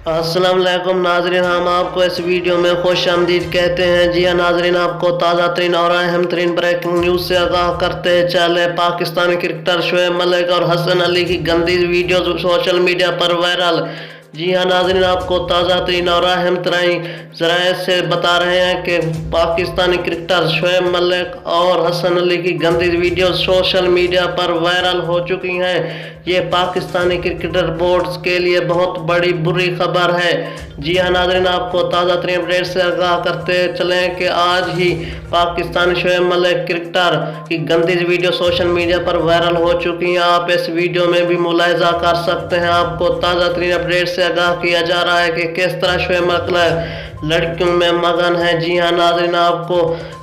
अस्सलाम वालेकुम नाजरीन, हम आपको इस वीडियो में खुश आमदीद कहते हैं। जी हाँ नाजरीन, आपको ताज़ा तरीन और अहम तरीन ब्रेकिंग न्यूज़ से आगाह करते चले। पाकिस्तानी क्रिकेटर शोएब मलिक और हसन अली की गंदी वीडियो सोशल मीडिया पर वायरल। जी हाँ नाजरीन, आपको ताज़ा तरीन और अहम तरीन ज़राए से बता रहे हैं कि पाकिस्तानी क्रिकेटर शोएब मलिक और हसन अली की गंदी वीडियो सोशल मीडिया पर वायरल हो चुकी हैं। ये पाकिस्तानी क्रिकेटर बोर्ड के लिए बहुत बड़ी बुरी खबर है। जी हाँ नाजरीन, आपको ताज़ा तरीन अपडेट से आगाह करते चलें कि आज ही पाकिस्तानी शोएब मलिक क्रिकेटर की गंदी वीडियो सोशल मीडिया पर वायरल हो चुकी हैं। आप इस वीडियो में भी मुलाहिजा कर सकते हैं। आपको ताज़ा तरीन अपडेट से आगाह किया जा रहा है कि किस तरह शोएब मलिक लड़कियों में मगन है। जी हाँ नाज़रीन, आपको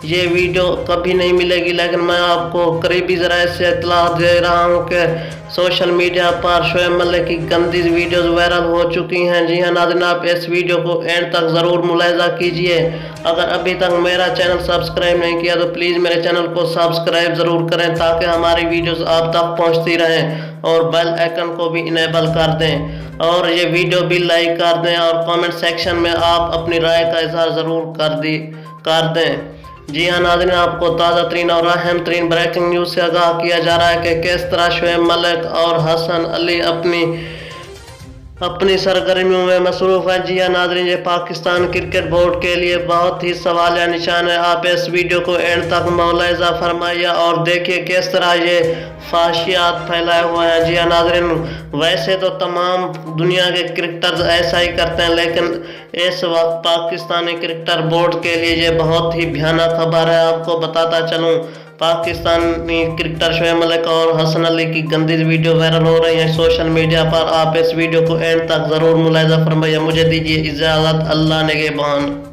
ये वीडियो कभी नहीं मिलेगी, लेकिन मैं आपको करीबी ज़राए से इत्तला दे रहा हूँ कि सोशल मीडिया पर शोएब मलिक की गंदी वीडियोस वायरल हो चुकी हैं। जी हाँ नाज़रीन, आप इस वीडियो को एंड तक ज़रूर मुलाहिजा कीजिए। अगर अभी तक मेरा चैनल सब्सक्राइब नहीं किया तो प्लीज़ मेरे चैनल को सब्सक्राइब ज़रूर करें, ताकि हमारी वीडियोस आप तक पहुँचती रहें, और बेल आइकन को भी इनेबल कर दें, और ये वीडियो भी लाइक कर दें, और कमेंट सेक्शन में आप अपनी राय का इजहार ज़रूर कर दें। जी हाँ नाज़रीन, आपको ताज़ा तरीन और अहम तरीन ब्रेकिंग न्यूज़ से आगाह किया जा रहा है कि किस तरह शोएब मलिक और हसन अली अपनी सरगर्मियों में मसरूफ़ है। जी हाँ नाज़रीन, ये पाकिस्तान क्रिकेट बोर्ड के लिए बहुत ही सवालिया निशान है। आप इस वीडियो को एंड तक मुलाहिजा फरमाइए और देखिए किस तरह ये फाशियात फैलाए हुए हैं। जी हाँ नाज़रीन, वैसे तो तमाम दुनिया के क्रिकेटर्स ऐसा ही करते हैं, लेकिन इस वक्त पाकिस्तानी क्रिकेटर बोर्ड के लिए ये बहुत ही भयानक खबर है। आपको बताता चलूँ, पाकिस्तानी क्रिकेटर शोएब मलिक और हसन अली की गंदी वीडियो वायरल हो रही है सोशल मीडिया पर। आप इस वीडियो को एंड तक ज़रूर मुलाहिजा फरमाइए। मुझे दीजिए इजाज़त, अल्लाह निगहबान।